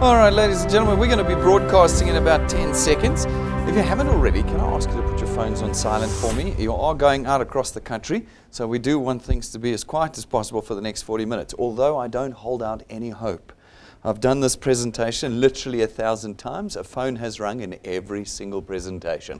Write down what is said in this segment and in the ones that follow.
All right, ladies and gentlemen, we're going to be broadcasting in about 10 seconds. If you haven't already, can I ask you to put your phones on silent for me? You are going out across the country, so we do want things to be as quiet as possible for the next 40 minutes, although I don't hold out any hope. I've done this presentation literally 1,000 times. A phone has rung in every single presentation.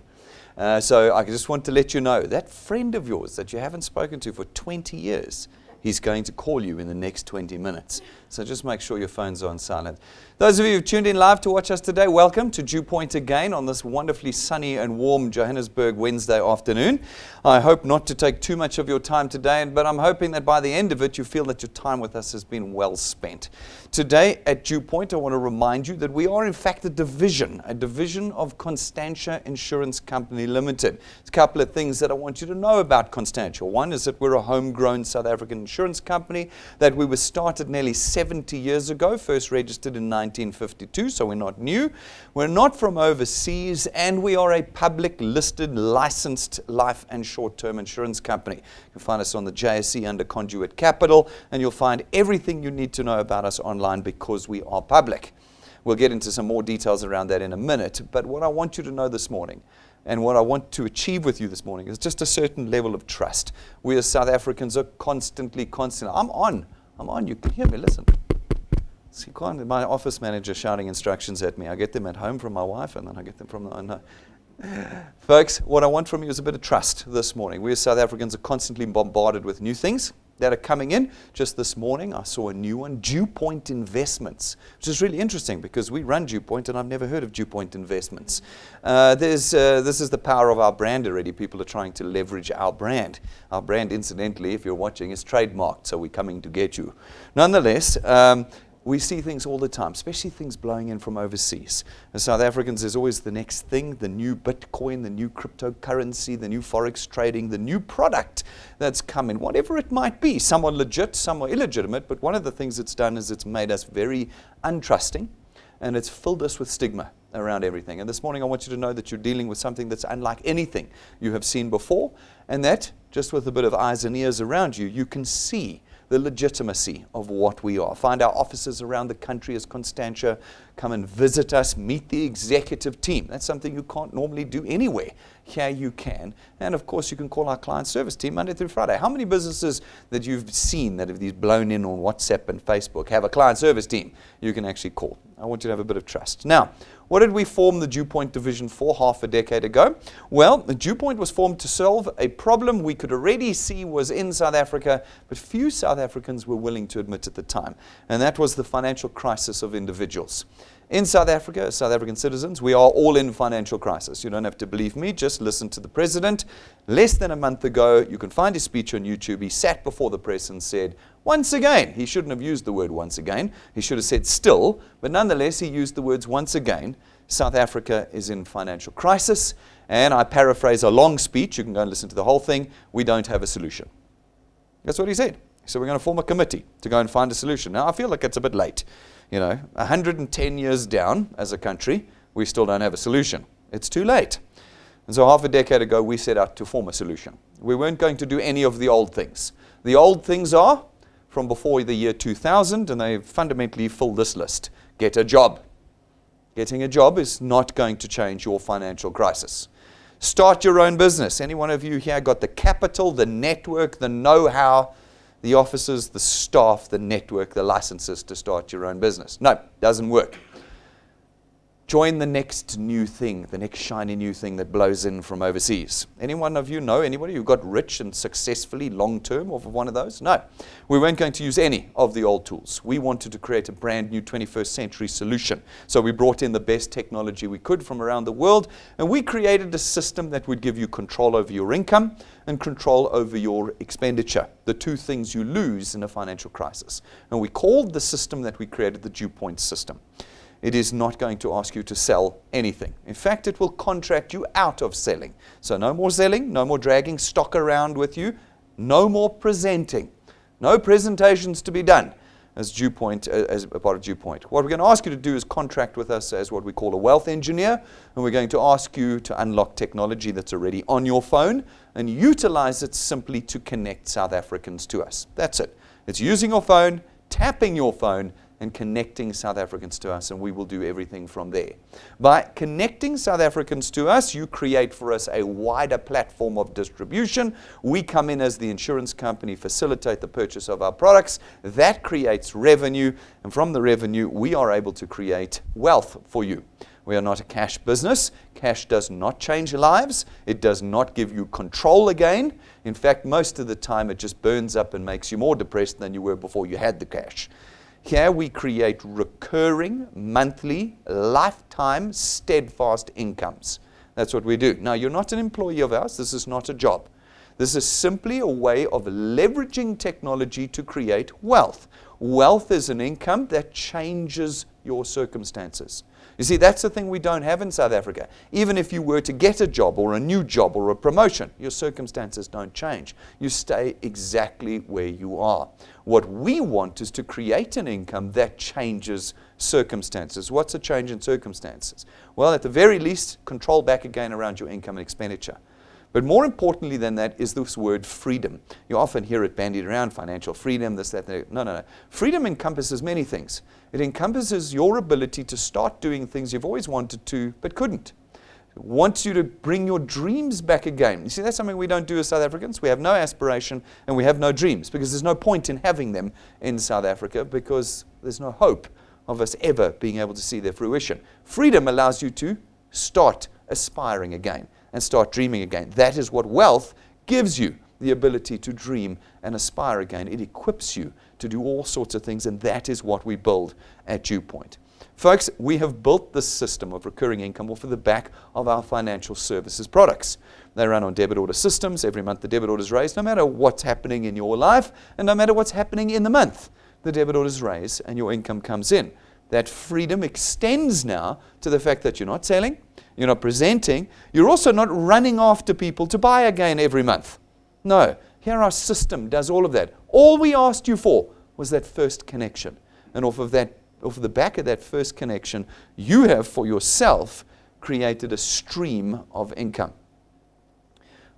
So I just want to let you know, that friend of yours that you haven't spoken to for 20 years, he's going to call you in the next 20 minutes. So just make sure your phones are on silent. Those of you who've tuned in live to watch us today, welcome to DuePoint again on this wonderfully sunny and warm Johannesburg Wednesday afternoon. I hope not to take too much of your time today, but I'm hoping that by the end of it, you feel that your time with us has been well spent. Today at DuePoint, I want to remind you that we are in fact a division of Constantia Insurance Company Limited. There's a couple of things that I want you to know about Constantia. One is that we're a homegrown South African insurance company, that we were started nearly 70 years ago, first registered in 1952, so we're not new. We're not from overseas, and we are a public listed licensed life and short-term insurance company. You can find us on the JSE under Conduit Capital, and you'll find everything you need to know about us online because we are public. We'll get into some more details around that in a minute, but what I want you to know this morning, and what I want to achieve with you this morning, is just a certain level of trust. We as South Africans are constantly. I'm on, you can hear me, listen. See, my office manager shouting instructions at me. I get them at home from my wife, and then I get them from the... Folks, what I want from you is a bit of trust this morning. We as South Africans are constantly bombarded with new things that are coming in. Just this morning, I saw a new one, DuePoint Investments, which is really interesting because we run DuePoint, and I've never heard of DuePoint Investments. This is the power of our brand already. People are trying to leverage our brand. Our brand, incidentally, if you're watching, is trademarked, so we're coming to get you. Nonetheless, we see things all the time, especially things blowing in from overseas. As South Africans, there's always the next thing, the new Bitcoin, the new cryptocurrency, the new Forex trading, the new product that's coming, whatever it might be. Some are legit, some are illegitimate, but one of the things it's done is it's made us very untrusting, and it's filled us with stigma around everything. And this morning I want you to know that you're dealing with something that's unlike anything you have seen before, and that, just with a bit of eyes and ears around you, you can see the legitimacy of what we are. Find our offices around the country as Constantia. Come and visit us, meet the executive team. That's something you can't normally do anywhere. Here you can. And of course, you can call our client service team Monday through Friday. How many businesses that you've seen that have these blown in on WhatsApp and Facebook have a client service team you can actually call? I want you to have a bit of trust. Now, what did we form the DuePoint division for half a decade ago? Well, the DuePoint was formed to solve a problem we could already see was in South Africa, but few South Africans were willing to admit at the time. And that was the financial crisis of individuals. In South Africa, as South African citizens, we are all in financial crisis. You don't have to believe me, just listen to the president. Less than a month ago, you can find his speech on YouTube. He sat before the press and said, once again, he shouldn't have used the word once again. He should have said still, but nonetheless, he used the words once again. South Africa is in financial crisis, and I paraphrase a long speech. You can go and listen to the whole thing. We don't have a solution. That's what he said. So we're going to form a committee to go and find a solution. Now, I feel like it's a bit late. 110 years down as a country, we still don't have a solution. It's too late. And so half a decade ago, we set out to form a solution. We weren't going to do any of the old things. The old things are from before the year 2000, and they fundamentally fill this list. Get a job. Getting a job is not going to change your financial crisis. Start your own business. Any one of you here got the capital, the network, the know-how, the offices, the staff, the network, the licenses to start your own business? No, doesn't work. Join the next new thing, the next shiny new thing that blows in from overseas. Any one of you know anybody who got rich and successfully long-term off of one of those? No. We weren't going to use any of the old tools. We wanted to create a brand new 21st century solution. So we brought in the best technology we could from around the world, and we created a system that would give you control over your income and control over your expenditure, the two things you lose in a financial crisis. And we called the system that we created the DuePoint system. It is not going to ask you to sell anything. In fact, it will contract you out of selling. So no more selling, no more dragging stock around with you, no more presenting. No presentations to be done as DuePoint, as a part of DuePoint. What we're going to ask you to do is contract with us as what we call a wealth engineer, and we're going to ask you to unlock technology that's already on your phone and utilize it simply to connect South Africans to us. That's it. It's using your phone, tapping your phone, and connecting South Africans to us, and we will do everything from there. By connecting South Africans to us, you create for us a wider platform of distribution. We come in as the insurance company, facilitate the purchase of our products. That creates revenue, and from the revenue, we are able to create wealth for you. We are not a cash business. Cash does not change lives. It does not give you control again. In fact, most of the time, it just burns up and makes you more depressed than you were before you had the cash. Here we create recurring, monthly, lifetime, steadfast incomes. That's what we do. Now, you're not an employee of ours. This is not a job. This is simply a way of leveraging technology to create wealth. Wealth is an income that changes your circumstances. You see, that's the thing we don't have in South Africa. Even if you were to get a job or a new job or a promotion, your circumstances don't change. You stay exactly where you are. What we want is to create an income that changes circumstances. What's a change in circumstances? Well, at the very least, control back again around your income and expenditure. But more importantly than that is this word freedom. You often hear it bandied around, financial freedom, this, that, that. No. Freedom encompasses many things. It encompasses your ability to start doing things you've always wanted to but couldn't. It wants you to bring your dreams back again. You see, that's something we don't do as South Africans. We have no aspiration and we have no dreams because there's no point in having them in South Africa because there's no hope of us ever being able to see their fruition. Freedom allows you to start aspiring again and start dreaming again. That is what wealth gives you, the ability to dream and aspire again. It equips you to do all sorts of things, and that is what we build at DuePoint. Folks, we have built this system of recurring income off of the back of our financial services products. They run on debit order systems. Every month the debit order is raised, no matter what's happening in your life, and no matter what's happening in the month. The debit order is raised and your income comes in. That freedom extends now to the fact that you're not selling, you're not presenting, you're also not running after people to buy again every month. No, here our system does all of that. All we asked you for was that first connection. And off of the back of that first connection, you have for yourself created a stream of income.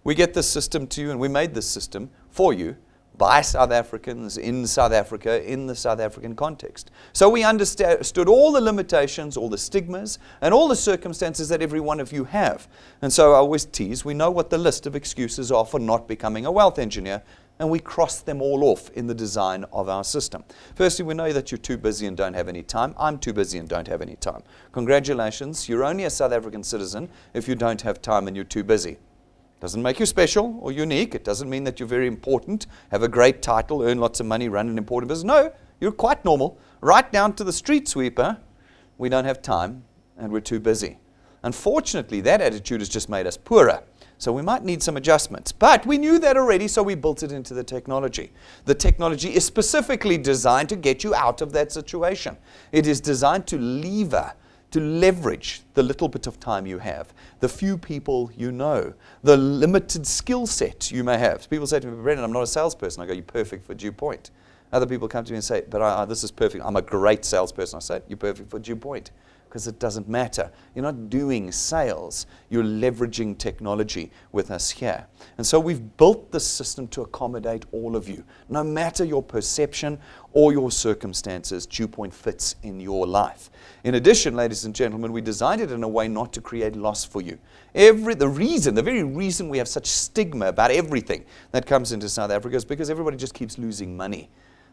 We get this system to you, and we made this system for you by South Africans in South Africa in the South African context. So we understood all the limitations, all the stigmas, and all the circumstances that every one of you have. And so I always tease, we know what the list of excuses are for not becoming a wealth engineer, and we cross them all off in the design of our system. Firstly, we know that you're too busy and don't have any time. I'm too busy and don't have any time. Congratulations, you're only a South African citizen if you don't have time and you're too busy. Doesn't make you special or unique. It doesn't mean that you're very important, have a great title, earn lots of money, run an important business. No, you're quite normal. Right down to the street sweeper, we don't have time and we're too busy. Unfortunately, that attitude has just made us poorer. So we might need some adjustments. But we knew that already, so we built it into the technology. The technology is specifically designed to get you out of that situation. It is designed to leverage the little bit of time you have, the few people you know, the limited skill set you may have. So people say to me, Brendan, I'm not a salesperson. I go, you're perfect for DuePoint. Other people come to me and say, but this is perfect. I'm a great salesperson. I say, you're perfect for DuePoint. Because it doesn't matter. You're not doing sales. You're leveraging technology with us here. And so we've built this system to accommodate all of you. No matter your perception or your circumstances, DuePoint fits in your life. In addition, ladies and gentlemen, we designed it in a way not to create loss for you. The very reason we have such stigma about everything that comes into South Africa is because everybody just keeps losing money.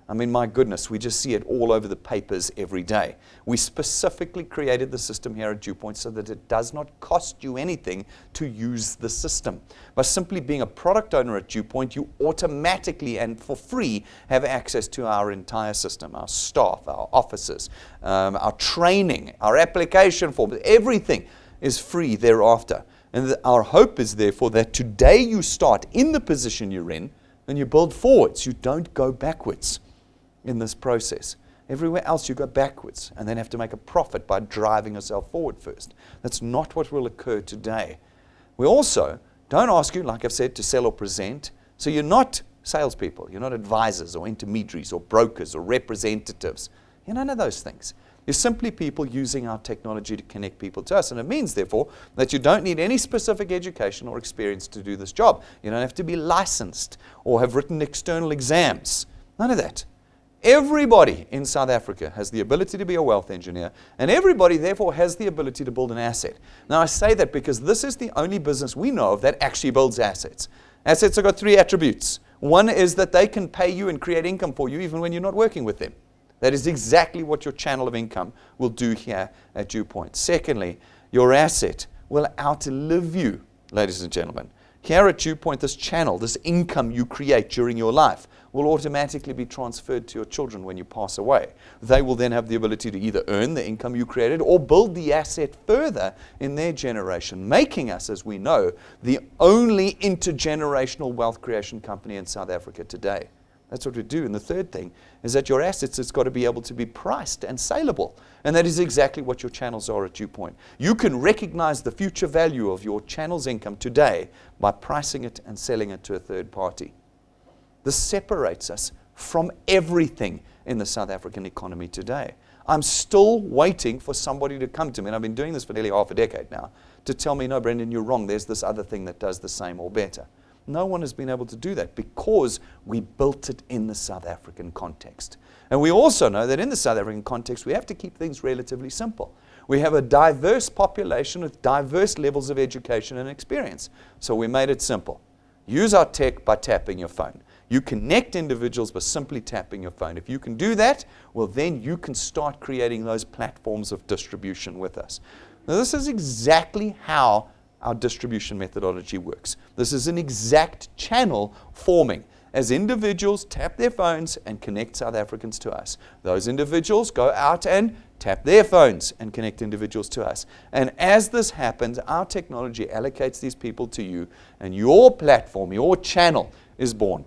I mean, my goodness, we just see it all over the papers every day. We specifically created the system here at DuePoint so that it does not cost you anything to use the system. By simply being a product owner at DuePoint, you automatically and for free have access to our entire system, our staff, our offices, our training, our application forms, everything is free thereafter. And our hope is therefore that today you start in the position you're in and you build forwards. You don't go backwards in this process. Everywhere else you go backwards and then have to make a profit by driving yourself forward first. That's not what will occur today. We also don't ask you, like I've said, to sell or present. So you're not salespeople. You're not advisors or intermediaries or brokers or representatives. You're none of those things. You're simply people using our technology to connect people to us. And it means, therefore, that you don't need any specific education or experience to do this job. You don't have to be licensed or have written external exams. None of that. Everybody in South Africa has the ability to be a wealth engineer, and everybody therefore has the ability to build an asset. Now I say that because this is the only business we know of that actually builds assets. Assets have got three attributes. One is that they can pay you and create income for you even when you're not working with them. That is exactly what your channel of income will do here at DuePoint. Secondly, your asset will outlive you, ladies and gentlemen. Here at DuePoint, this channel, this income you create during your life will automatically be transferred to your children when you pass away. They will then have the ability to either earn the income you created or build the asset further in their generation, making us, as we know, the only intergenerational wealth creation company in South Africa today. That's what we do. And the third thing is that your assets has got to be able to be priced and saleable. And that is exactly what your channels are at DuePoint. You can recognize the future value of your channel's income today by pricing it and selling it to a third party. This separates us from everything in the South African economy today. I'm still waiting for somebody to come to me, and I've been doing this for nearly half a decade now, to tell me, no, Brendan, you're wrong. There's this other thing that does the same or better. No one has been able to do that because we built it in the South African context. And we also know that in the South African context, we have to keep things relatively simple. We have a diverse population with diverse levels of education and experience. So we made it simple. Use our tech by tapping your phone. You connect individuals by simply tapping your phone. If you can do that, well, then you can start creating those platforms of distribution with us. Now, this is exactly how our distribution methodology works. This is an exact channel forming. As individuals tap their phones and connect South Africans to us, those individuals go out and tap their phones and connect individuals to us. And as this happens, our technology allocates these people to you, and your platform, your channel is born.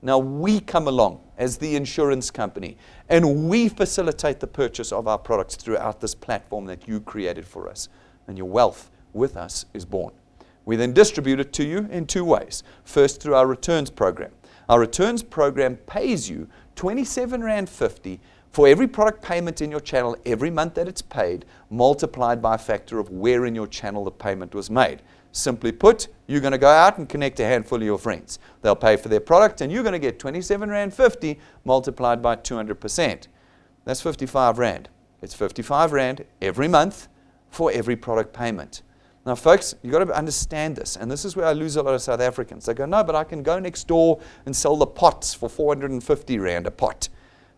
Now we come along as the insurance company, and we facilitate the purchase of our products throughout this platform that you created for us. And your wealth with us is born. We then distribute it to you in two ways. First, through our returns program. Our returns program pays you R27.50 for every product payment in your channel every month that it's paid, multiplied by a factor of where in your channel the payment was made. Simply put, you're going to go out and connect a handful of your friends. They'll pay for their product, and you're going to get R27.50 multiplied by 200%. That's 55 Rand. It's 55 Rand every month for every product payment. Now, folks, you've got to understand this, and this is where I lose a lot of South Africans. They go, no, but I can go next door and sell the pots for 450 Rand a pot.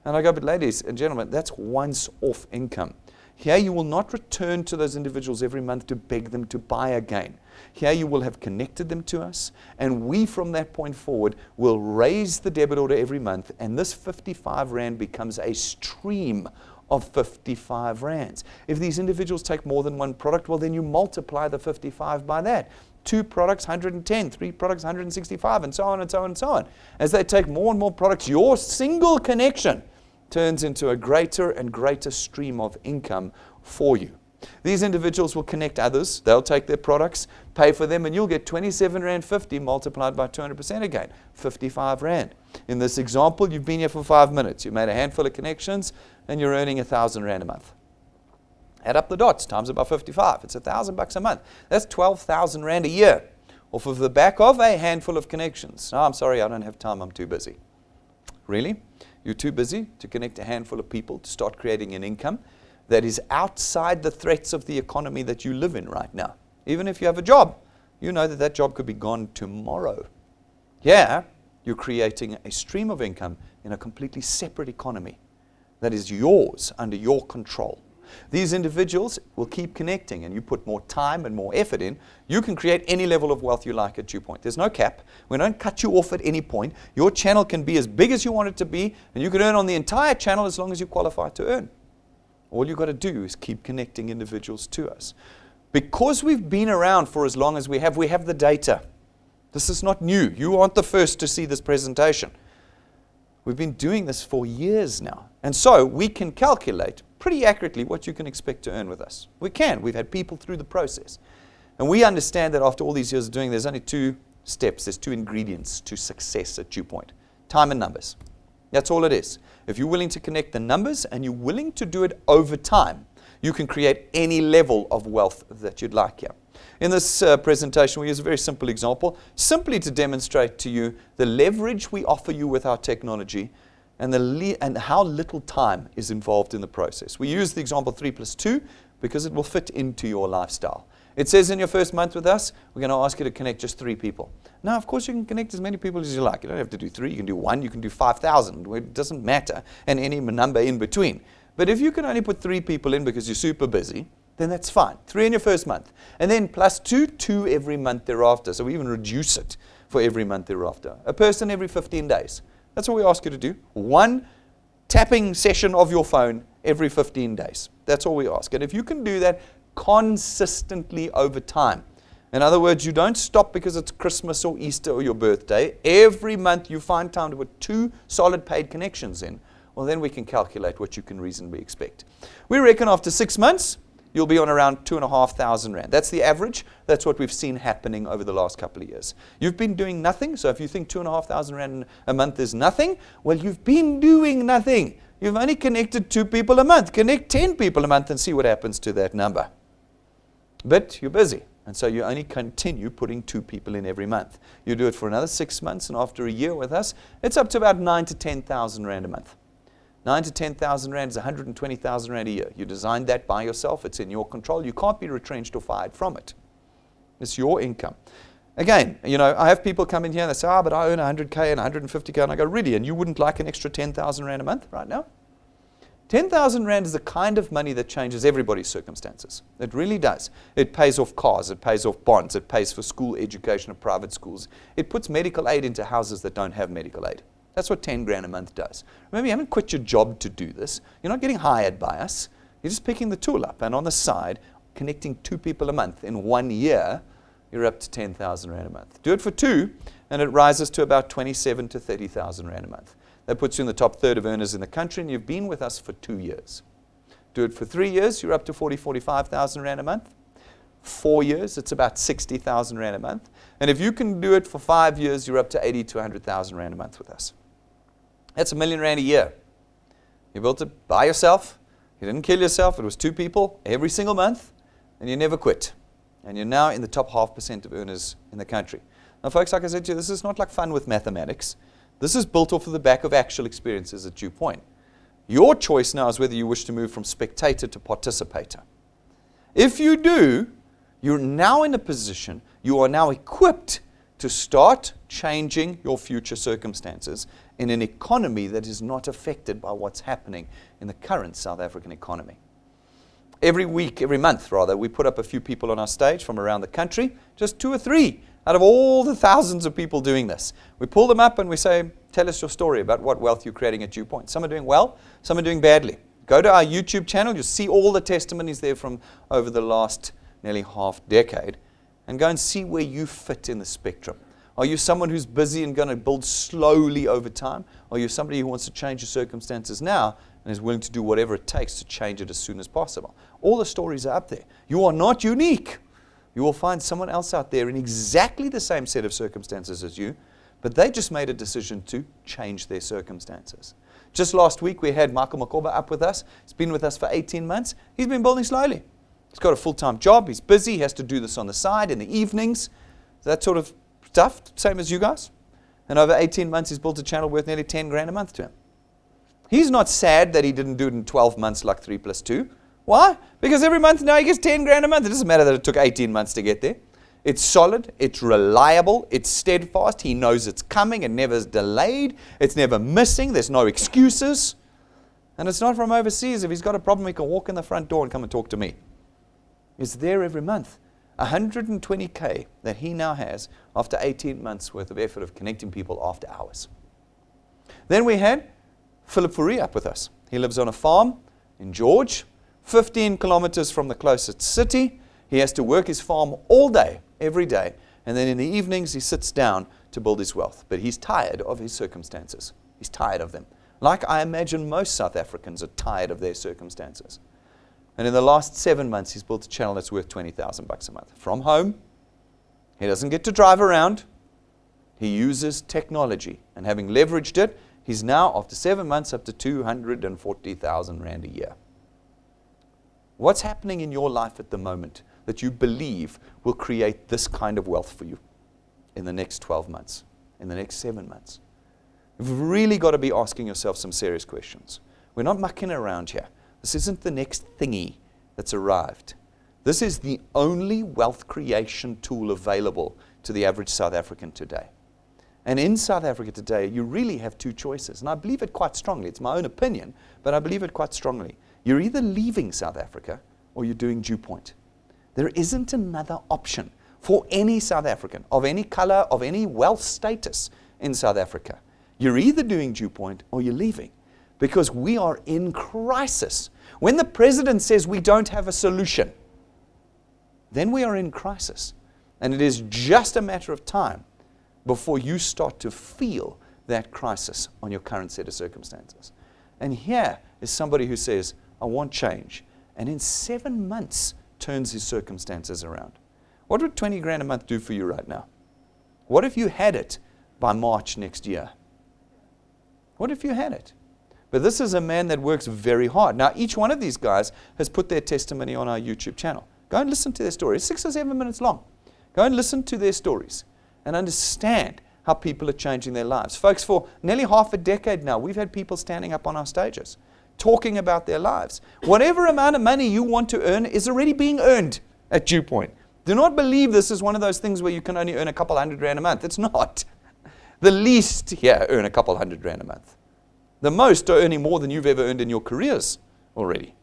And I go, but ladies and gentlemen, that's once-off income. Here you will not return to those individuals every month to beg them to buy again. Here you will have connected them to us, and we from that point forward will raise the debit order every month, and this 55 Rand becomes a stream of 55 Rands. If these individuals take more than one product, well, then you multiply the 55 by that. 2 products, 110, 3 products, 165, and so on and so on and so on. As they take more and more products, your single connection turns into a greater and greater stream of income for you. These individuals will connect others. They'll take their products, pay for them, and you'll get R27.50 multiplied by 200% again, 55 Rand. In this example, you've been here for 5 minutes. You've made a handful of connections, and you're earning 1,000 Rand a month. Add up the dots, times it by 55. It's $1,000 a month. That's 12,000 Rand a year off of the back of a handful of connections. No, I'm sorry, I don't have time. I'm too busy. Really? You're too busy to connect a handful of people to start creating an income that is outside the threats of the economy that you live in right now. Even if you have a job, you know that that job could be gone tomorrow. Yeah, you're creating a stream of income in a completely separate economy that is yours, under your control. These individuals will keep connecting, and you put more time and more effort in, you can create any level of wealth you like at DuePoint. There's no cap. We don't cut you off at any point. Your channel can be as big as you want it to be, and you can earn on the entire channel as long as you qualify to earn. All you've got to do is keep connecting individuals to us. Because we've been around for as long as we have the data. This is not new. You aren't the first to see this presentation. We've been doing this for years now. And so we can calculate pretty accurately what you can expect to earn with us. We can. We've had people through the process. And we understand that after all these years of doing, there's only 2 steps. There's 2 ingredients to success at DuePoint. Time and numbers. That's all it is. If you're willing to connect the numbers and you're willing to do it over time, you can create any level of wealth that you'd like here. In this presentation, we use a very simple example, simply to demonstrate to you the leverage we offer you with our technology and how little time is involved in the process. We use the example 3 plus 2 because it will fit into your lifestyle. It says in your first month with us, we're going to ask you to connect just 3 people. Now, of course, you can connect as many people as you like. You don't have to do 3. You can do 1. You can do 5,000. It doesn't matter. And any number in between. But if you can only put 3 people in because you're super busy, then that's fine. 3 in your first month. And then plus 2, 2 every month thereafter. So we even reduce it for every month thereafter. A person every 15 days. That's what we ask you to do. 1 tapping session of your phone every 15 days. That's all we ask. And if you can do that consistently over time, in other words, you don't stop because it's Christmas or Easter or your birthday. Every month you find time to put 2 solid paid connections in. Well, then we can calculate what you can reasonably expect. We reckon after 6 months, you'll be on around 2,500 rand. That's the average. That's what we've seen happening over the last couple of years. You've been doing nothing. So if you think 2,500 rand a month is nothing, well, you've been doing nothing. You've only connected 2 people a month. Connect 10 people a month and see what happens to that number. But you're busy. And so you only continue putting 2 people in every month. You do it for another 6 months, and after a year with us, it's up to about 9,000 to 10,000 rand a month. 9,000 to 10,000 rand is 120,000 rand a year. You designed that by yourself. It's in your control. You can't be retrenched or fired from it. It's your income. Again, I have people come in here and they say, but I earn 100K and 150K. And I go, really? And you wouldn't like an extra 10,000 rand a month right now? 10,000 rand is the kind of money that changes everybody's circumstances. It really does. It pays off cars. It pays off bonds. It pays for school education at private schools. It puts medical aid into houses that don't have medical aid. That's what 10 grand a month does. Remember, you haven't quit your job to do this. You're not getting hired by us. You're just picking the tool up. And on the side, connecting 2 people a month in 1 year, you're up to 10,000 rand a month. Do it for 2, and it rises to about 27,000 to 30,000 rand a month. That puts you in the top third of earners in the country, and you've been with us for 2 years. Do it for 3 years, you're up to 40,000, 45,000 rand a month. 4 years, it's about 60,000 rand a month. And if you can do it for 5 years, you're up to 80,000 to 100,000 rand a month with us. That's $1 million a year. You built it by yourself. You didn't kill yourself. It was 2 people every single month, and you never quit. And you're now in the top 0.5% of earners in the country. Now, folks, like I said to you, this is not like fun with mathematics. This is built off of the back of actual experiences at DuePoint. Your choice now is whether you wish to move from spectator to participator. If you do, you're now in a position, you are now equipped to start changing your future circumstances in an economy that is not affected by what's happening in the current South African economy. Every week, every month rather, we put up a few people on our stage from around the country, just 2 or 3 out of all the thousands of people doing this. We pull them up and we say, tell us your story about what wealth you're creating at DuePoint. Some are doing well, some are doing badly. Go to our YouTube channel, you'll see all the testimonies there from over the last nearly half decade, and go and see where you fit in the spectrum. Are you someone who's busy and going to build slowly over time? Or are you somebody who wants to change your circumstances now and is willing to do whatever it takes to change it as soon as possible? All the stories are up there. You are not unique. You will find someone else out there in exactly the same set of circumstances as you, but they just made a decision to change their circumstances. Just last week, we had Michael Makoba up with us. He's been with us for 18 months. He's been building slowly. He's got a full-time job. He's busy. He has to do this on the side in the evenings. That sort of stuff, same as you guys. And over 18 months, he's built a channel worth nearly 10 grand a month to him. He's not sad that he didn't do it in 12 months like 3 plus 2. Why? Because every month now he gets 10 grand a month. It doesn't matter that it took 18 months to get there. It's solid, it's reliable, it's steadfast. He knows it's coming, it never is delayed, it's never missing, there's no excuses. And it's not from overseas. If he's got a problem, he can walk in the front door and come and talk to me. It's there every month. 120K that he now has after 18 months worth of effort of connecting people after hours. Then we had Philip Fourie up with us. He lives on a farm in George, 15 kilometers from the closest city. He has to work his farm all day, every day. And then in the evenings, he sits down to build his wealth. But he's tired of his circumstances. He's tired of them. Like I imagine most South Africans are tired of their circumstances. And in the last 7 months, he's built a channel that's worth 20,000 bucks a month. From home, he doesn't get to drive around. He uses technology. And having leveraged it, he's now, after 7 months, up to 240,000 rand a year. What's happening in your life at the moment that you believe will create this kind of wealth for you in the next 12 months, in the next 7 months? You've really got to be asking yourself some serious questions. We're not mucking around here. This isn't the next thingy that's arrived. This is the only wealth creation tool available to the average South African today. And in South Africa today, you really have two choices. And I believe it quite strongly. It's my own opinion, but I believe it quite strongly. You're either leaving South Africa or you're doing DuePoint. There isn't another option for any South African of any color, of any wealth status in South Africa. You're either doing DuePoint or you're leaving, because we are in crisis. When the president says we don't have a solution, then we are in crisis. And it is just a matter of time before you start to feel that crisis on your current set of circumstances. And here is somebody who says, I want change. And in 7 months, turns his circumstances around. What would 20 grand a month do for you right now? What if you had it by March next year? What if you had it? But this is a man that works very hard. Now, each one of these guys has put their testimony on our YouTube channel. Go and listen to their stories. 6 or 7 minutes long. Go and listen to their stories and understand how people are changing their lives. Folks, for nearly half a decade now, we've had people standing up on our stages talking about their lives. Whatever amount of money you want to earn is already being earned at DuePoint. Do not believe this is one of those things where you can only earn a couple $100 grand a month. It's not. The least here earn a couple $100 grand a month. The most are earning more than you've ever earned in your careers already.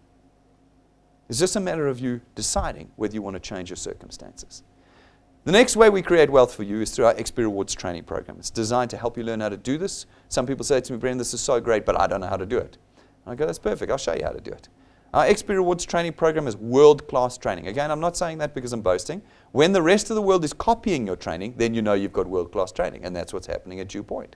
It's just a matter of you deciding whether you want to change your circumstances. The next way we create wealth for you is through our XP Rewards training program. It's designed to help you learn how to do this. Some people say to me, Brendan, this is so great, but I don't know how to do it. I go, that's perfect. I'll show you how to do it. Our XP Rewards training program is world-class training. Again, I'm not saying that because I'm boasting. When the rest of the world is copying your training, then you know you've got world-class training, and that's what's happening at DuePoint.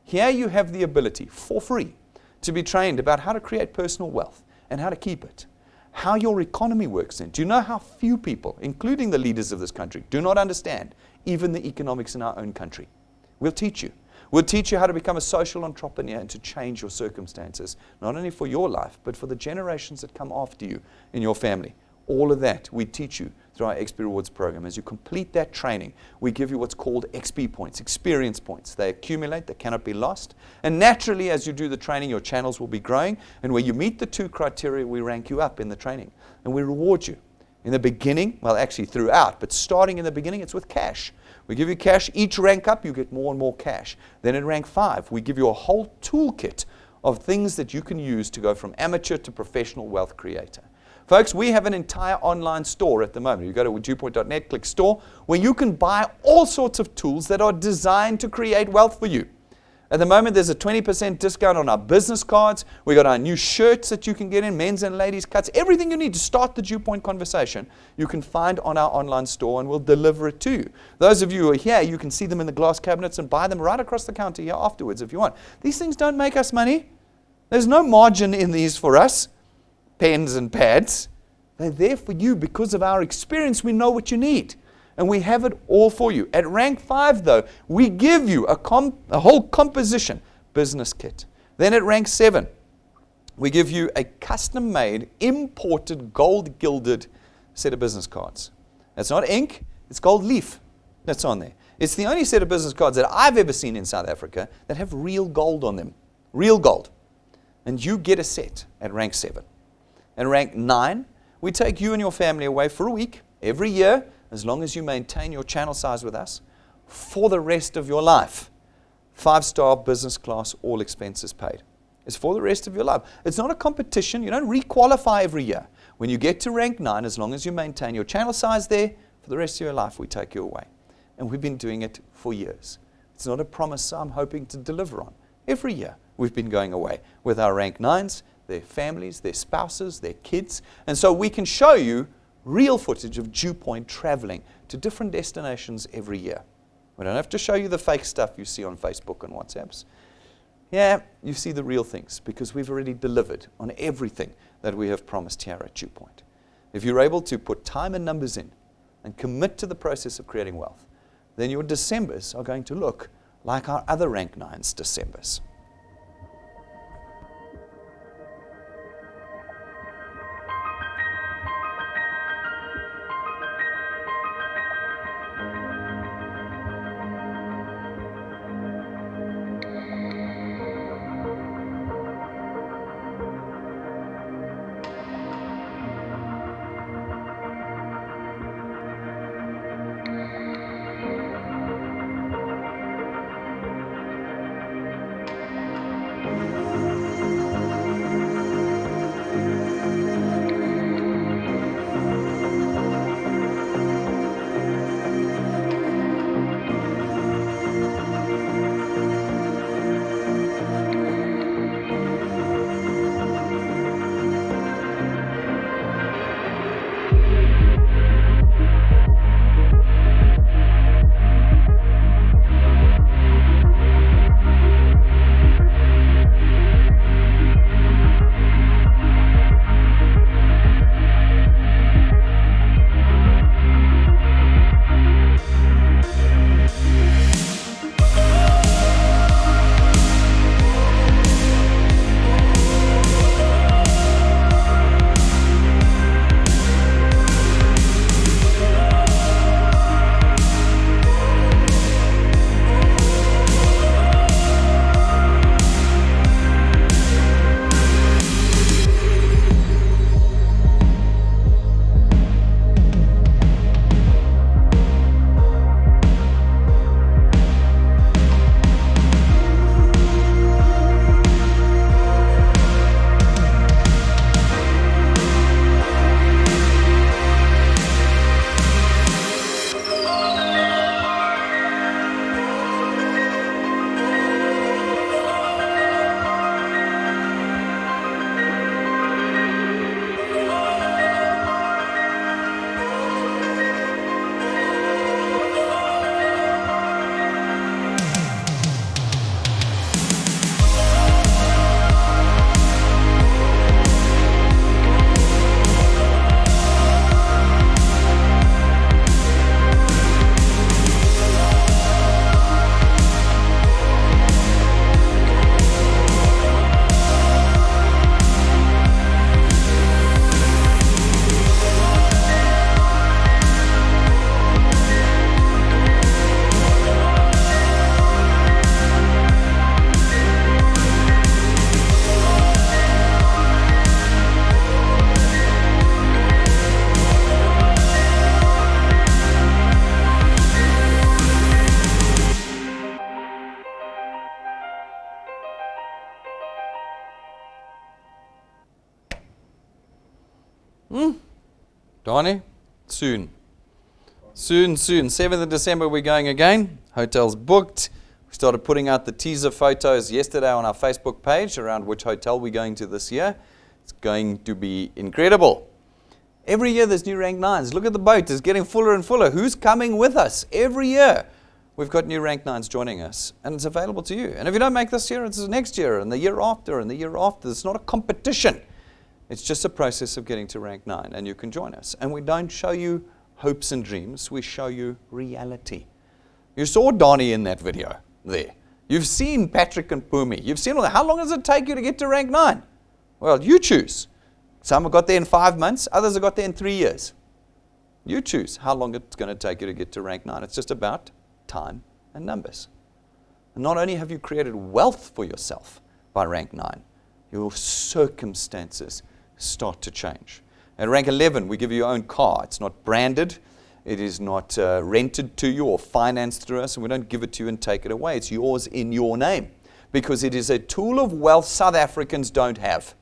Here you have the ability, for free, to be trained about how to create personal wealth and how to keep it, how your economy works in. Do you know how few people, including the leaders of this country, do not understand even the economics in our own country? We'll teach you. We'll teach you how to become a social entrepreneur and to change your circumstances, not only for your life, but for the generations that come after you in your family. All of that we teach you through our XP Rewards program. As you complete that training, we give you what's called XP points, experience points. They accumulate, they cannot be lost. And naturally, as you do the training, your channels will be growing. And where you meet the 2 criteria, we rank you up in the training. And we reward you. In the beginning, well, actually throughout, but starting in the beginning, it's with cash. We give you cash. Each rank up, you get more and more cash. Then in rank 5, we give you a whole toolkit of things that you can use to go from amateur to professional wealth creator. Folks, we have an entire online store at the moment. You go to DuePoint.net, click store, where you can buy all sorts of tools that are designed to create wealth for you. At the moment, there's a 20% discount on our business cards. We've got our new shirts that you can get in, men's and ladies' cuts. Everything you need to start the DuePoint conversation, you can find on our online store, and we'll deliver it to you. Those of you who are here, you can see them in the glass cabinets and buy them right across the counter here afterwards if you want. These things don't make us money. There's no margin in these for us, pens and pads. They're there for you because of our experience. We know what you need. And we have it all for you. At rank 5, though, we give you a whole composition business kit. Then at rank 7, we give you a custom-made, imported, gold-gilded set of business cards. That's not ink, it's gold leaf that's on there. It's the only set of business cards that I've ever seen in South Africa that have real gold on them. Real gold. And you get a set at rank 7. At rank 9, we take you and your family away for a week, every year, as long as you maintain your channel size with us, for the rest of your life. 5-star business class, all expenses paid. It's for the rest of your life. It's not a competition. You don't re-qualify every year. When you get to rank 9, as long as you maintain your channel size there, for the rest of your life, we take you away. And we've been doing it for years. It's not a promise I'm hoping to deliver on. Every year, we've been going away with our rank 9s, their families, their spouses, their kids. And so we can show you real footage of DuePoint traveling to different destinations every year. We don't have to show you the fake stuff you see on Facebook and WhatsApps. Yeah, you see the real things because we've already delivered on everything that we have promised here at DuePoint. If you're able to put time and numbers in and commit to the process of creating wealth, then your Decembers are going to look like our other rank 9's Decembers. Donnie, soon. Soon. 7th of December we're going again. Hotel's booked. We started putting out the teaser photos yesterday on our Facebook page around which hotel we're going to this year. It's going to be incredible. Every year there's new rank 9s. Look at the boat. It's getting fuller and fuller. Who's coming with us? Every year we've got new rank 9s joining us. And it's available to you. And if you don't make this year, it's next year and the year after and the year after. It's not a competition. It's just a process of getting to rank 9. And you can join us. And we don't show you hopes and dreams. We show you reality. You saw Donnie in that video there. You've seen Patrick and Pumi. You've seen all that. How long does it take you to get to rank 9? Well, you choose. Some have got there in 5 months. Others have got there in 3 years. You choose how long it's going to take you to get to rank 9. It's just about time and numbers. And not only have you created wealth for yourself by rank 9, your circumstances start to change. At rank 11, we give you your own car. It's not branded. It is not rented to you or financed through us, and we don't give it to you and take it away. It's yours in your name because it is a tool of wealth South Africans don't have.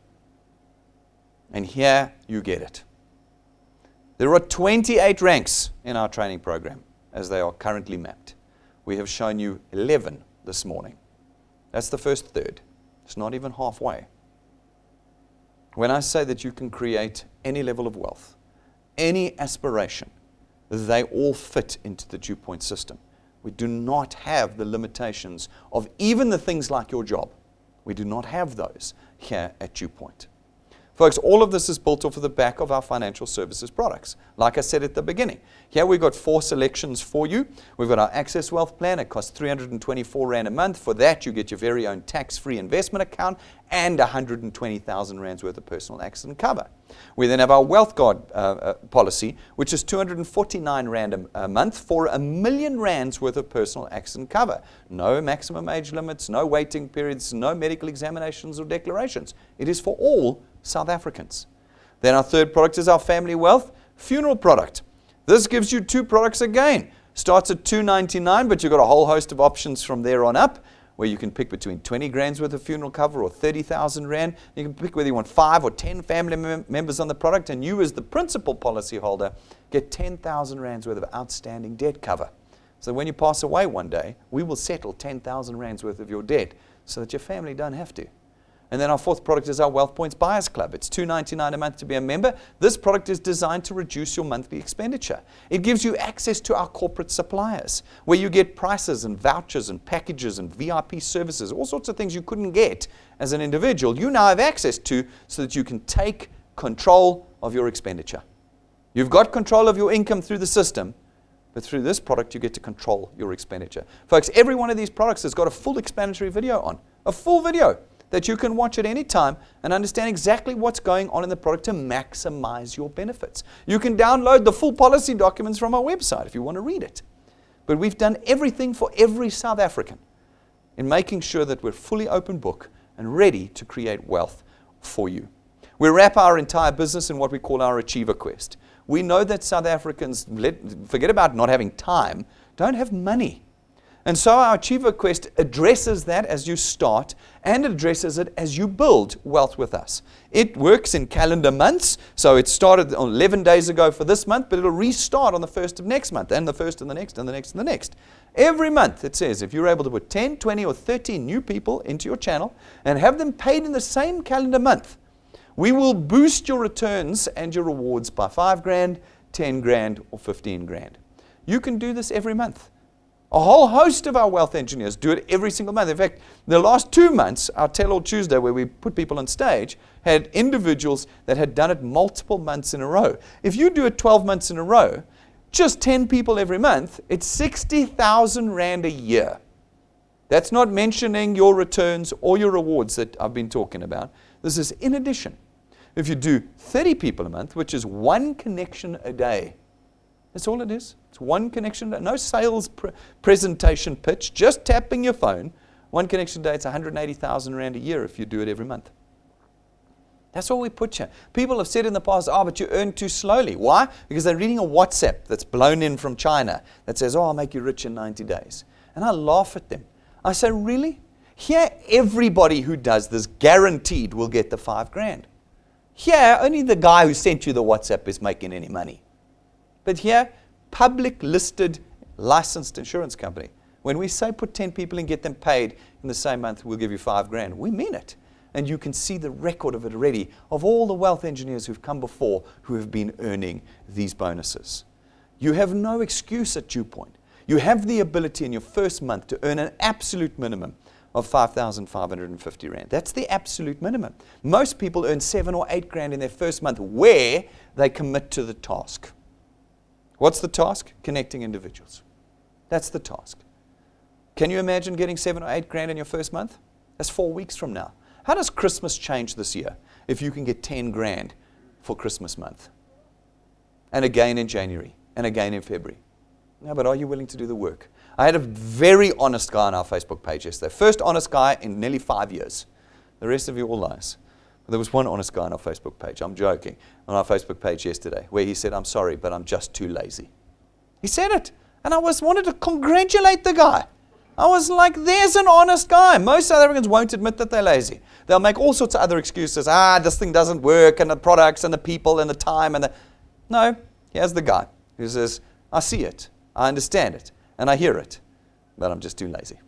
And here you get it. There are 28 ranks in our training program as they are currently mapped. We have shown you 11 this morning. That's the first third. It's not even halfway. When I say that you can create any level of wealth, any aspiration, they all fit into the DuePoint system. We do not have the limitations of even the things like your job. We do not have those here at DuePoint. Folks, all of this is built off of the back of our financial services products. Like I said at the beginning, here we've got 4 selections for you. We've got our Access Wealth Plan. It costs 324 Rand a month. For that, you get your very own tax-free investment account and 120,000 Rands worth of personal accident cover. We then have our Wealth Guard policy, which is 249 Rand a month for R1 million worth of personal accident cover. No maximum age limits, no waiting periods, no medical examinations or declarations. It is for all South Africans. Then our third product is our Family Wealth Funeral product. This gives you 2 products again. Starts at $299, but you've got a whole host of options from there on up, where you can pick between 20 grand's worth of funeral cover or 30,000 Rand. You can pick whether you want 5 or 10 family members on the product, and you as the principal policy holder get 10,000 Rand's worth of outstanding debt cover. So when you pass away one day, we will settle 10,000 Rand's worth of your debt so that your family don't have to. And then our fourth product is our Wealth Points Buyers Club. It's $299 a month to be a member. This product is designed to reduce your monthly expenditure. It gives you access to our corporate suppliers, where you get prices and vouchers and packages and VIP services, all sorts of things you couldn't get as an individual. You now have access to so that you can take control of your expenditure. You've got control of your income through the system, but through this product you get to control your expenditure. Folks, every one of these products has got a full explanatory video on, a full video that you can watch at any time and understand exactly what's going on in the product to maximize your benefits. You can download the full policy documents from our website if you want to read it. But we've done everything for every South African in making sure that we're fully open book and ready to create wealth for you. We wrap our entire business in what we call our Achiever Quest. We know that South Africans, forget about not having time, don't have money. And so our Achiever Quest addresses that as you start and addresses it as you build wealth with us. It works in calendar months, so it started 11 days ago for this month, but it'll restart on the 1st of next month, and the 1st and the next and the next and the next. Every month, it says, if you're able to put 10, 20, or 30 new people into your channel and have them paid in the same calendar month, we will boost your returns and your rewards by 5 grand, 10 grand, or 15 grand. You can do this every month. A whole host of our wealth engineers do it every single month. In fact, the last 2 months, our Tell All Tuesday, where we put people on stage, had individuals that had done it multiple months in a row. If you do it 12 months in a row, just 10 people every month, it's 60,000 Rand a year. That's not mentioning your returns or your rewards that I've been talking about. This is in addition. If you do 30 people a month, which is 1 connection a day, that's all it is. It's 1 connection, no sales presentation pitch, just tapping your phone. 1 connection a day, it's 180,000 Rand a year if you do it every month. That's all we put you. People have said in the past, but you earn too slowly. Why? Because they're reading a WhatsApp that's blown in from China that says, I'll make you rich in 90 days. And I laugh at them. I say, really? Here, everybody who does this guaranteed will get the 5 grand. Here, only the guy who sent you the WhatsApp is making any money. But here, public listed licensed insurance company. When we say put 10 people and get them paid in the same month, we'll give you $5,000. We mean it. And you can see the record of it already, of all the wealth engineers who've come before who have been earning these bonuses. You have no excuse at DuePoint. You have the ability in your first month to earn an absolute minimum of 5,550 Rand. That's the absolute minimum. Most people earn 7 or 8 grand in their first month where they commit to the task. What's the task? Connecting individuals. That's the task. Can you imagine getting 7 or 8 grand in your first month? That's 4 weeks from now. How does Christmas change this year if you can get 10 grand for Christmas month? And again in January, and again in February. No, but are you willing to do the work? I had a very honest guy on our Facebook page yesterday. First honest guy in nearly 5 years. The rest of you all lies. But there was one honest guy on our Facebook page, I'm joking, on our Facebook page yesterday, where he said, I'm sorry, but I'm just too lazy. He said it. And I wanted to congratulate the guy. I was like, there's an honest guy. Most South Africans won't admit that they're lazy. They'll make all sorts of other excuses. This thing doesn't work, and the products, and the people, and the time, and the... No, here's the guy who says, I see it, I understand it, and I hear it, but I'm just too lazy.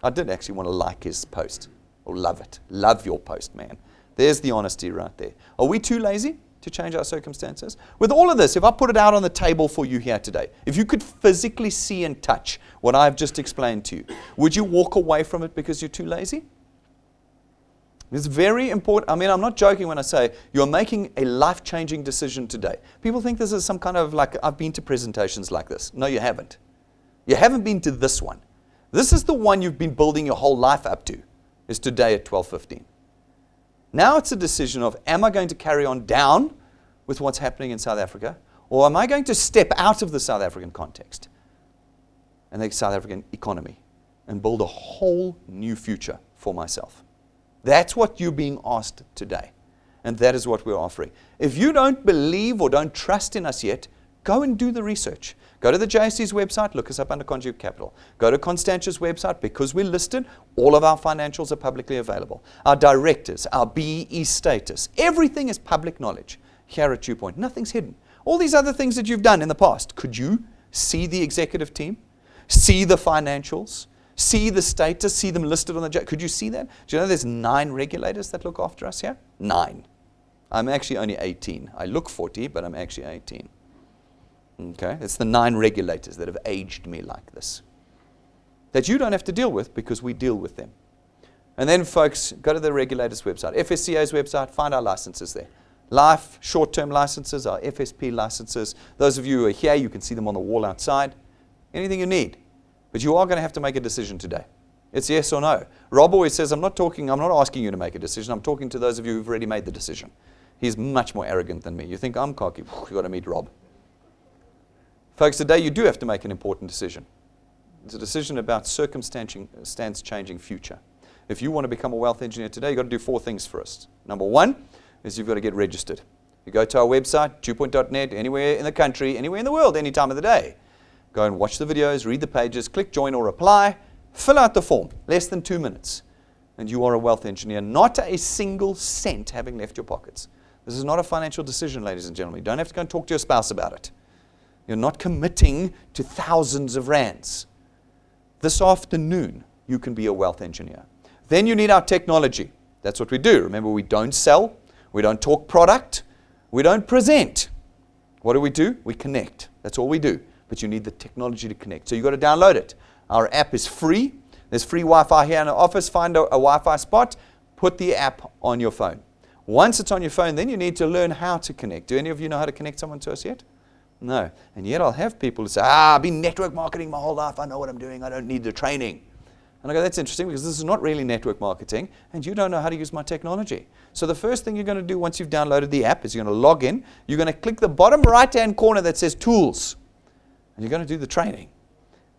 I did actually want to like his post, or love it. Love your post, man. There's the honesty right there. Are we too lazy to change our circumstances? With all of this, if I put it out on the table for you here today, if you could physically see and touch what I've just explained to you, would you walk away from it because you're too lazy? It's very important. I mean, I'm not joking when I say you're making a life-changing decision today. People think this is some kind of like, I've been to presentations like this. No, you haven't. You haven't been to this one. This is the one you've been building your whole life up to, is today at 12:15. Now it's a decision of, am I going to carry on down with what's happening in South Africa, or am I going to step out of the South African context and the South African economy and build a whole new future for myself? That's what you're being asked today, and that is what we're offering. If you don't believe or don't trust in us yet, go and do the research. Go to the JSC's website, look us up under Conjugate Capital. Go to Constantia's website. Because we're listed, all of our financials are publicly available. Our directors, our BEE status, everything is public knowledge here at DuePoint. Nothing's hidden. All these other things that you've done in the past, could you see the executive team? See the financials? See the status? See them listed on the Could you see that? Do you know there's 9 regulators that look after us here? 9. I'm actually only 18. I look 40, but I'm actually 18. Okay, it's the 9 regulators that have aged me like this, that you don't have to deal with because we deal with them. And then, folks, go to the regulator's website, FSCA's website, find our licenses there. Life, short-term licenses, our FSP licenses. Those of you who are here, you can see them on the wall outside. Anything you need. But you are going to have to make a decision today. It's yes or no. Rob always says, I'm not asking you to make a decision. I'm talking to those of you who've already made the decision. He's much more arrogant than me. You think I'm cocky? You've got to meet Rob. Folks, today you do have to make an important decision. It's a decision about circumstance-changing future. If you want to become a wealth engineer today, you've got to do 4 things first. Number 1 is you've got to get registered. You go to our website, DuePoint.net, anywhere in the country, anywhere in the world, any time of the day. Go and watch the videos, read the pages, click join or apply, fill out the form, less than 2 minutes. And you are a wealth engineer, not a single cent having left your pockets. This is not a financial decision, ladies and gentlemen. You don't have to go and talk to your spouse about it. You're not committing to thousands of rands. This afternoon, you can be a wealth engineer. Then you need our technology. That's what we do. Remember, we don't sell. We don't talk product. We don't present. What do? We connect. That's all we do. But you need the technology to connect. So you've got to download it. Our app is free. There's free Wi-Fi here in the office. Find a Wi-Fi spot. Put the app on your phone. Once it's on your phone, then you need to learn how to connect. Do any of you know how to connect someone to us yet? No. And yet I'll have people who say, I've been network marketing my whole life. I know what I'm doing. I don't need the training. And I go, that's interesting because this is not really network marketing and you don't know how to use my technology. So the first thing you're going to do once you've downloaded the app is you're going to log in. You're going to click the bottom right-hand corner that says Tools. And you're going to do the training.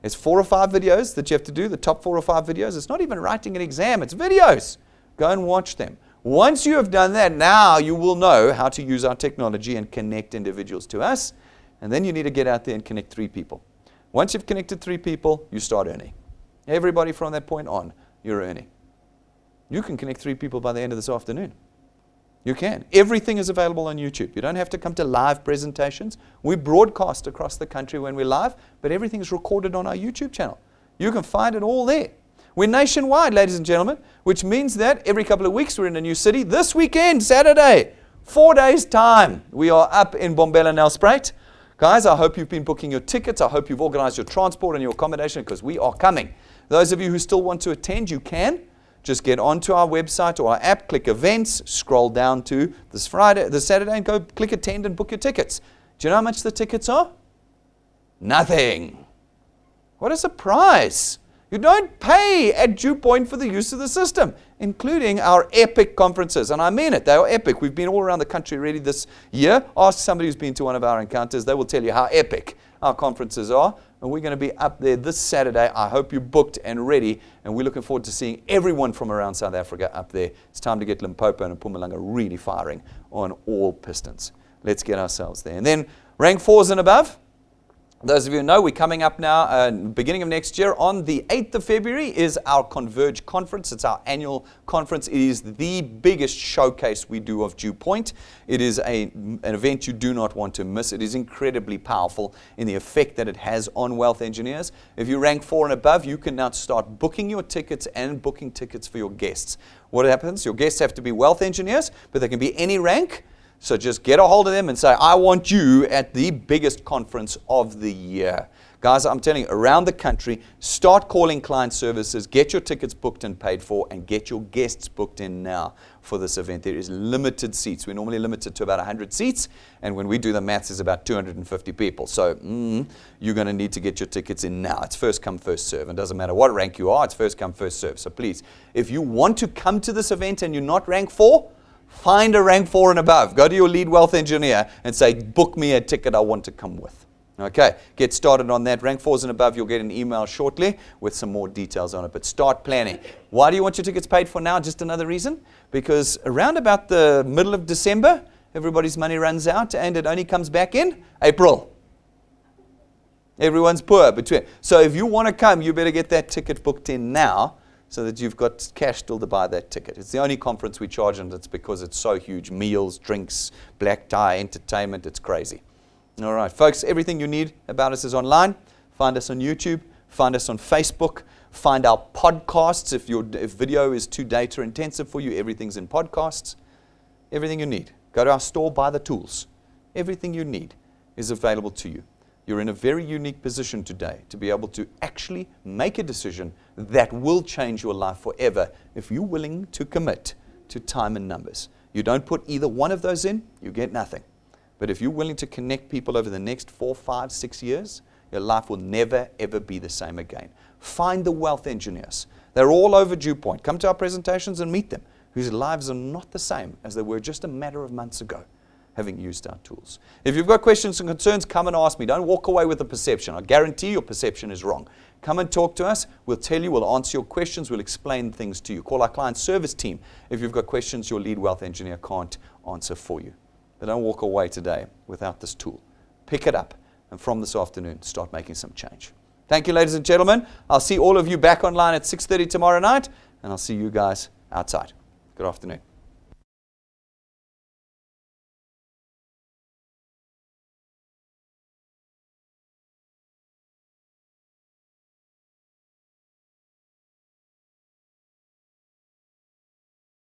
There's 4 or 5 videos that you have to do, the top 4 or 5 videos. It's not even writing an exam. It's videos. Go and watch them. Once you have done that, now you will know how to use our technology and connect individuals to us. And then you need to get out there and connect 3 people. Once you've connected 3 people, you start earning. Everybody from that point on, you're earning. You can connect 3 people by the end of this afternoon. You can. Everything is available on YouTube. You don't have to come to live presentations. We broadcast across the country when we're live, but everything is recorded on our YouTube channel. You can find it all there. We're nationwide, ladies and gentlemen, which means that every couple of weeks we're in a new city. This weekend, Saturday, 4 days' time, we are up in Bombela, Nelspruit. Guys, I hope you've been booking your tickets. I hope you've organized your transport and your accommodation, because we are coming. Those of you who still want to attend, you can. Just get onto our website or our app, click events, scroll down to this Saturday, and go click attend and book your tickets. Do you know how much the tickets are? Nothing. What a surprise. You don't pay at DuePoint for the use of the system, including our epic conferences. And I mean it, they are epic. We've been all around the country already this year. Ask somebody who's been to one of our encounters. They will tell you how epic our conferences are. And we're going to be up there this Saturday. I hope you're booked and ready. And we're looking forward to seeing everyone from around South Africa up there. It's time to get Limpopo and Mpumalanga really firing on all pistons. Let's get ourselves there. And then rank 4s and above. Those of you who know, we're coming up now, beginning of next year, on the 8th of February is our Converge conference. It's our annual conference. It is the biggest showcase we do of DuePoint. It is an event you do not want to miss. It is incredibly powerful in the effect that it has on wealth engineers. If you rank 4 and above, you can now start booking your tickets and booking tickets for your guests. What happens? Your guests have to be wealth engineers, but they can be any rank. So just get a hold of them and say, I want you at the biggest conference of the year. Guys, I'm telling you, around the country, start calling client services, get your tickets booked and paid for, and get your guests booked in now for this event. There is limited seats. We're normally limited to about 100 seats, and when we do the maths, it's about 250 people. So you're going to need to get your tickets in now. It's first come, first serve. And it doesn't matter what rank you are, it's first come, first serve. So please, if you want to come to this event and you're not rank 4, find a rank 4 and above. Go to your lead wealth engineer and say, book me a ticket I want to come with. Okay, get started on that. Rank 4s and above, you'll get an email shortly with some more details on it. But start planning. Why do you want your tickets paid for now? Just another reason. Because around about the middle of December, everybody's money runs out and it only comes back in April. Everyone's poor. So if you want to come, you better get that ticket booked in now, so that you've got cash still to buy that ticket. It's the only conference we charge, and it's because it's so huge. Meals, drinks, black tie, entertainment, it's crazy. All right, folks, everything you need about us is online. Find us on YouTube. Find us on Facebook. Find our podcasts. If video is too data intensive for you, everything's in podcasts. Everything you need. Go to our store, buy the tools. Everything you need is available to you. You're in a very unique position today to be able to actually make a decision that will change your life forever if you're willing to commit to time and numbers. You don't put either one of those in, you get nothing. But if you're willing to connect people over the next 4, 5, 6 years, your life will never, ever be the same again. Find the wealth engineers. They're all over DuePoint. Come to our presentations and meet them, whose lives are not the same as they were just a matter of months ago, having used our tools. If you've got questions and concerns, come and ask me. Don't walk away with a perception. I guarantee your perception is wrong. Come and talk to us. We'll tell you, we'll answer your questions, we'll explain things to you. Call our client service team if you've got questions your lead wealth engineer can't answer for you. But don't walk away today without this tool. Pick it up, and from this afternoon, start making some change. Thank you, ladies and gentlemen. I'll see all of you back online at 6:30 tomorrow night, and I'll see you guys outside. Good afternoon.